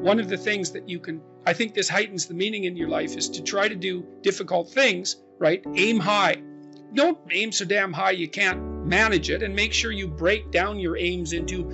one of the things that I think this heightens the meaning in your life, is to try to do difficult things, right? Aim high. Don't aim so damn high you can't manage it, and make sure you break down your aims into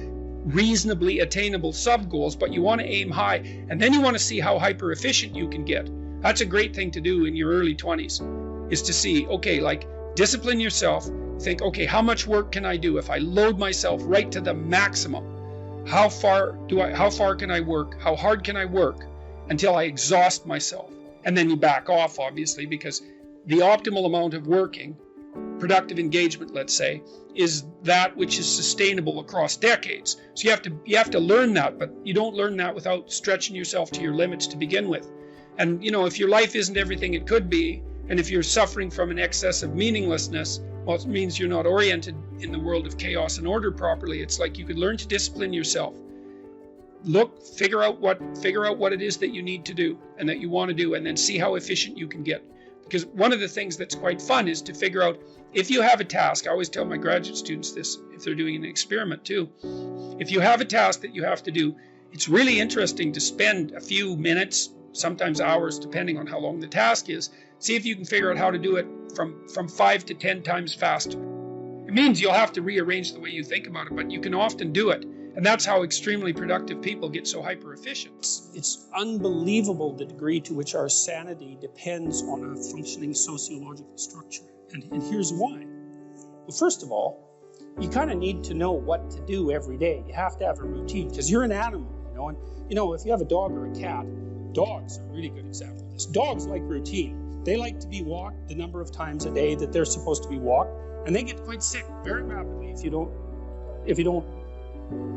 reasonably attainable sub-goals, but you want to aim high, and then you want to see how hyper efficient you can get. That's a great thing to do in your early 20s, is to see, okay, like discipline yourself, think, okay, how much work can I do if I load myself right to the maximum? How far can I work? How hard can I work until I exhaust myself? And then you back off, obviously, because the optimal amount of working, productive engagement, let's say, is that which is sustainable across decades. So you have to learn that, but you don't learn that without stretching yourself to your limits to begin with. And if your life isn't everything it could be, and if you're suffering from an excess of meaninglessness, well, it means you're not oriented in the world of chaos and order properly. It's like you could learn to discipline yourself. Figure out what it is that you need to do and that you want to do, and then see how efficient you can get. Because one of the things that's quite fun is to figure out, if you have a task, I always tell my graduate students this, if they're doing an experiment too, if you have a task that you have to do, it's really interesting to spend a few minutes, sometimes hours, depending on how long the task is, see if you can figure out how to do it from 5 to 10 times faster. It means you'll have to rearrange the way you think about it, but you can often do it. And that's how extremely productive people get so hyper efficient. It's unbelievable the degree to which our sanity depends on a functioning sociological structure. And here's why. Well, first of all, you kind of need to know what to do every day. You have to have a routine, because you're an animal, and if you have a dog or a cat, dogs are a really good example of this. Dogs like routine. They like to be walked the number of times a day that they're supposed to be walked, and they get quite sick very rapidly if you don't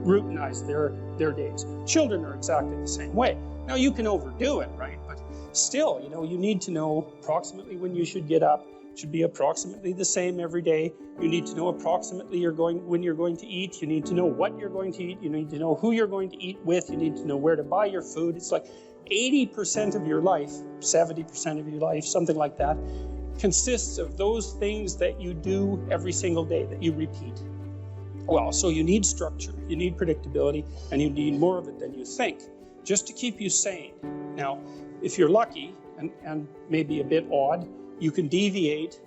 routinize their days. Children are exactly the same way. Now, you can overdo it, right? But still, you need to know approximately when you should get up. It should be approximately the same every day. You need to know approximately when you're going to eat. You need to know what you're going to eat. You need to know who you're going to eat with. You need to know where to buy your food. It's like 80% of your life, 70% of your life, something like that, consists of those things that you do every single day, that you repeat. Well, so you need structure, you need predictability, and you need more of it than you think, just to keep you sane. Now, if you're lucky, and maybe a bit odd, you can deviate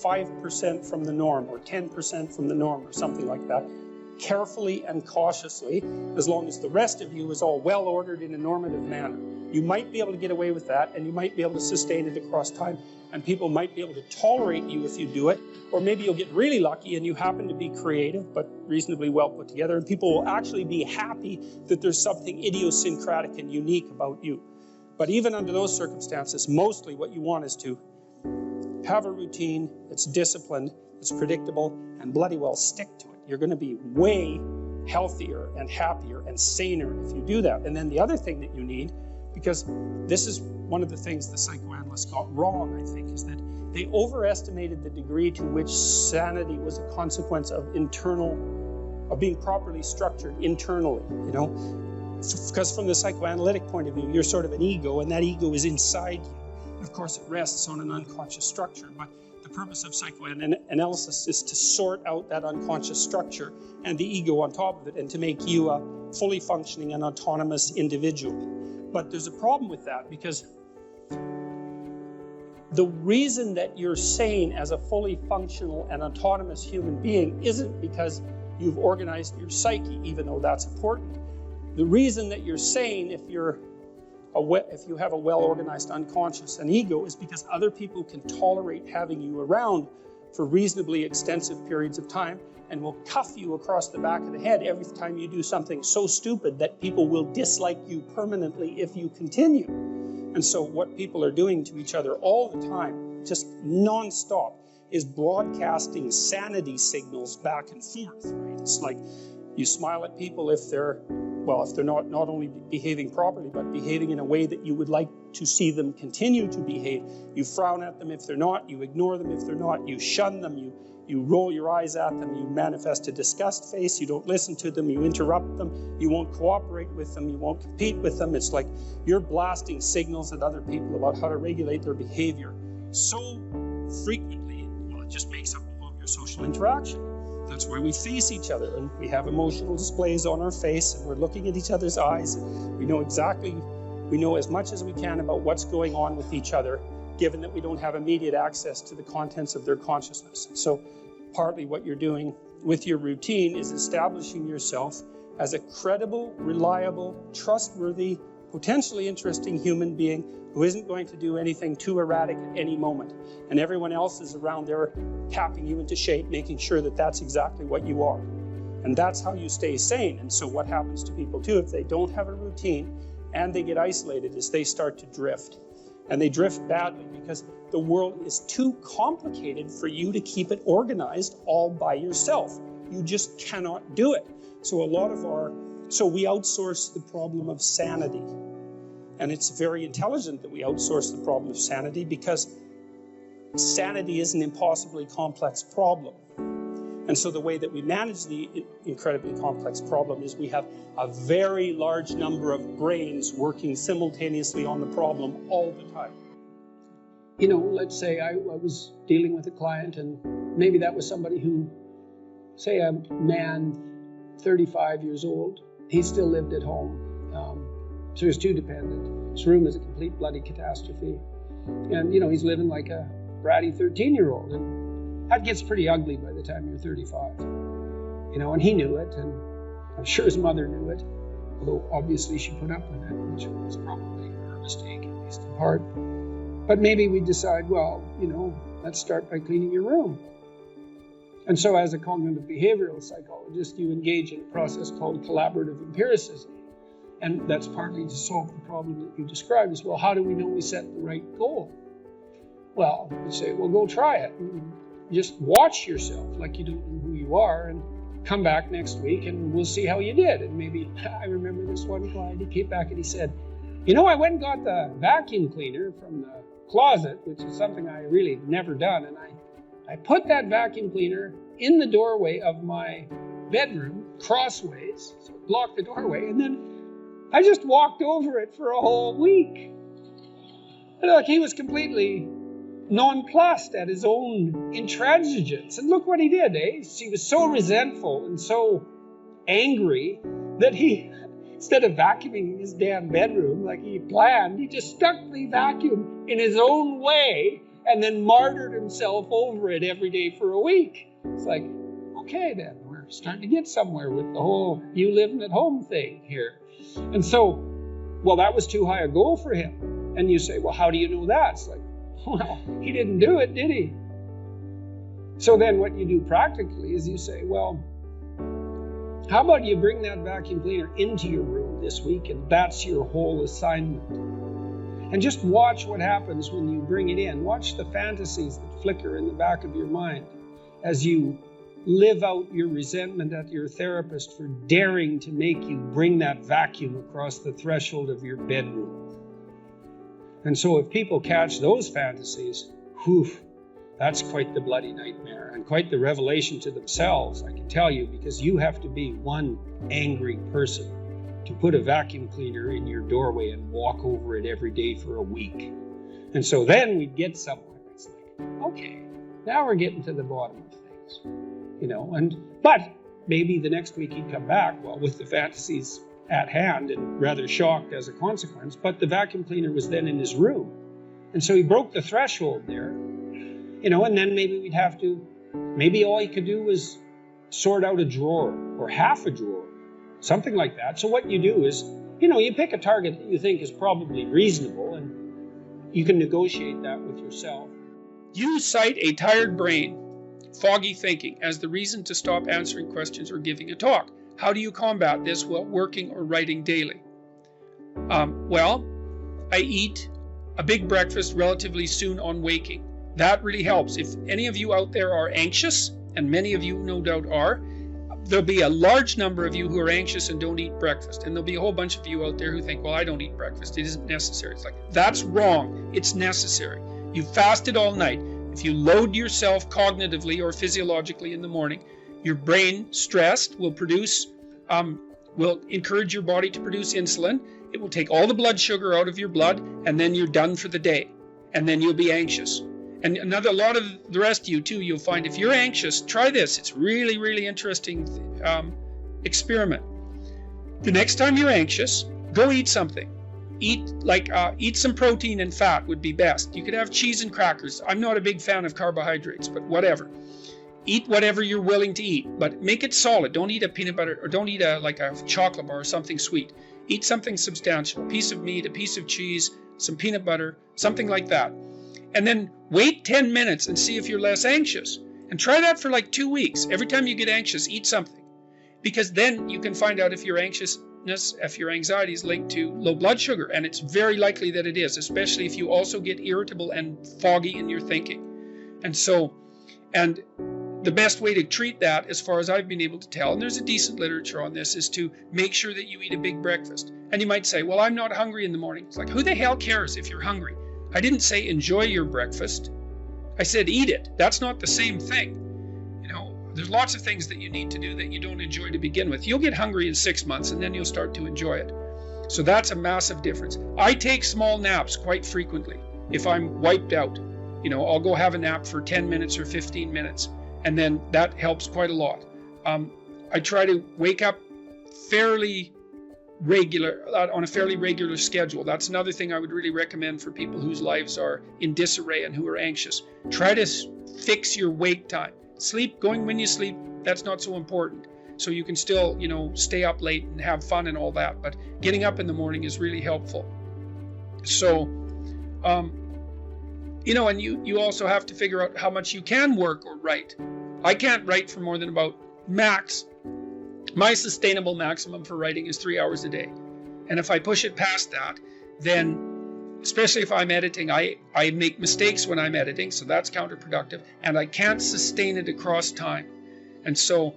5% from the norm, or 10% from the norm, or something like that, carefully and cautiously, as long as the rest of you is all well ordered in a normative manner. You might be able to get away with that, and you might be able to sustain it across time, and people might be able to tolerate you if you do it, or maybe you'll get really lucky and you happen to be creative but reasonably well put together, and people will actually be happy that there's something idiosyncratic and unique about you. But even under those circumstances, mostly what you want is to have a routine that's disciplined, that's predictable, and bloody well stick to it. You're going to be way healthier and happier and saner if you do that. And then the other thing that you need, because this is one of the things the psychoanalysts got wrong, I think, is that they overestimated the degree to which sanity was a consequence of being properly structured internally, Because from the psychoanalytic point of view, you're sort of an ego, and that ego is inside you. And of course, it rests on an unconscious structure, but the purpose of psychoanalysis is to sort out that unconscious structure and the ego on top of it, and to make you a fully functioning and autonomous individual. But there's a problem with that, because the reason that you're sane as a fully functional and autonomous human being isn't because you've organized your psyche, even though that's important. The reason that you're sane, if you have a well-organized unconscious and ego, is because other people can tolerate having you around for reasonably extensive periods of time, and will cuff you across the back of the head every time you do something so stupid that people will dislike you permanently if you continue. And so what people are doing to each other all the time, just non-stop, is broadcasting sanity signals back and forth, right? It's like you smile at people if they're not only behaving properly, but behaving in a way that you would like to see them continue to behave. You frown at them if they're not, you ignore them if they're not, you shun them, you roll your eyes at them, you manifest a disgust face, you don't listen to them, you interrupt them, you won't cooperate with them, you won't compete with them. It's like you're blasting signals at other people about how to regulate their behavior so frequently, well, it just makes up all of your social interaction. That's why we face each other and we have emotional displays on our face and we're looking at each other's eyes. We know as much as we can about what's going on with each other, given that we don't have immediate access to the contents of their consciousness. So partly what you're doing with your routine is establishing yourself as a credible, reliable, trustworthy, potentially interesting human being who isn't going to do anything too erratic at any moment. And everyone else is around there tapping you into shape, making sure that that's exactly what you are. And that's how you stay sane. And so what happens to people too, if they don't have a routine and they get isolated, is they start to drift. And they drift badly because the world is too complicated for you to keep it organized all by yourself. You just cannot do it. So we outsource the problem of sanity. And it's very intelligent that we outsource the problem of sanity, because sanity is an impossibly complex problem. And so the way that we manage the incredibly complex problem is we have a very large number of brains working simultaneously on the problem all the time. Let's say I was dealing with a client, and maybe that was somebody who, say a man, 35 years old, he still lived at home. So he was too dependent. His room is a complete bloody catastrophe. And, he's living like a bratty 13-year-old. And that gets pretty ugly by the time you're 35. And he knew it, and I'm sure his mother knew it. Although obviously she put up with it, which was probably her mistake, at least in part. But maybe we decide, let's start by cleaning your room. And so as a cognitive behavioral psychologist, you engage in a process called collaborative empiricism. And that's partly to solve the problem that you described as well. How do we know we set the right goal? Well, you say, go try it. Just watch yourself like you don't know who you are, and come back next week and we'll see how you did. And maybe, I remember this one client, he came back and he said, I went and got the vacuum cleaner from the closet, which is something I really never done. And I put that vacuum cleaner in the doorway of my bedroom, crossways, so it blocked the doorway, and then I just walked over it for a whole week. And he was completely nonplussed at his own intransigence. And look what he did, He was so resentful and so angry that he, instead of vacuuming his damn bedroom like he planned, he just stuck the vacuum in his own way and then martyred himself over it every day for a week. It's like, okay, then we're starting to get somewhere with the whole you living at home thing here. And so, that was too high a goal for him. And you say, how do you know that? It's like, he didn't do it, did he? So then what you do practically is you say, how about you bring that vacuum cleaner into your room this week, and that's your whole assignment. And just watch what happens when you bring it in. Watch the fantasies that flicker in the back of your mind as you live out your resentment at your therapist for daring to make you bring that vacuum across the threshold of your bedroom. And so if people catch those fantasies, that's quite the bloody nightmare and quite the revelation to themselves, I can tell you, because you have to be one angry person to put a vacuum cleaner in your doorway and walk over it every day for a week. And so then we'd get somewhere. It's like, okay, now we're getting to the bottom of things. But maybe the next week he'd come back, with the fantasies at hand and rather shocked as a consequence, but the vacuum cleaner was then in his room. And so he broke the threshold there, and then maybe all he could do was sort out a drawer or half a drawer, something like that. So what you do is, you pick a target that you think is probably reasonable, and you can negotiate that with yourself. You cite a tired brain, foggy thinking, as the reason to stop answering questions or giving a talk. How do you combat this while working or writing daily? I eat a big breakfast relatively soon on waking. That really helps. If any of you out there are anxious, and many of you no doubt are, there'll be a large number of you who are anxious and don't eat breakfast. And there'll be a whole bunch of you out there who think, I don't eat breakfast. It isn't necessary. It's like, that's wrong. It's necessary. You fasted all night. If you load yourself cognitively or physiologically in the morning, your brain, stressed, will encourage your body to produce insulin. It will take all the blood sugar out of your blood, and then you're done for the day. And then you'll be anxious. And a lot of the rest of you too, you'll find if you're anxious, try this. It's really, really interesting experiment. The next time you're anxious, go eat something. Eat some protein and fat would be best. You could have cheese and crackers. I'm not a big fan of carbohydrates, but whatever. Eat whatever you're willing to eat, but make it solid. Don't eat a peanut butter, or don't eat a chocolate bar or something sweet. Eat something substantial, a piece of meat, a piece of cheese, some peanut butter, something like that. And then wait 10 minutes and see if you're less anxious. And try that for like 2 weeks. Every time you get anxious, eat something. Because then you can find out if your anxiety is linked to low blood sugar. And it's very likely that it is, especially if you also get irritable and foggy in your thinking. And the best way to treat that, as far as I've been able to tell, and there's a decent literature on this, is to make sure that you eat a big breakfast. And you might say, well, I'm not hungry in the morning. It's like, who the hell cares if you're hungry? I didn't say enjoy your breakfast. I said eat it. That's not the same thing. There's lots of things that you need to do that you don't enjoy to begin with. You'll get hungry in 6 months and then you'll start to enjoy it. So that's a massive difference. I take small naps quite frequently. If I'm wiped out, I'll go have a nap for 10 minutes or 15 minutes. And then that helps quite a lot. I try to wake up on a fairly regular schedule. That's another thing I would really recommend for people whose lives are in disarray and who are anxious. Try to fix your wake time. Going when you sleep, that's not so important. So you can still, stay up late and have fun and all that. But getting up in the morning is really helpful. So, and you also have to figure out how much you can work or write. I can't write for more than about my sustainable maximum for writing is 3 hours a day. And if I push it past that, then, especially if I'm editing, I make mistakes when I'm editing, so that's counterproductive, and I can't sustain it across time. And so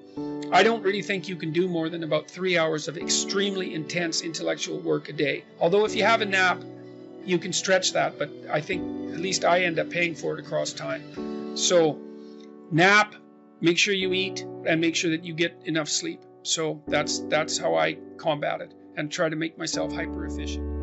I don't really think you can do more than about 3 hours of extremely intense intellectual work a day. Although if you have a nap, you can stretch that, but I think at least I end up paying for it across time. So nap, make sure you eat, and make sure that you get enough sleep. So that's how I combat it and try to make myself hyper efficient.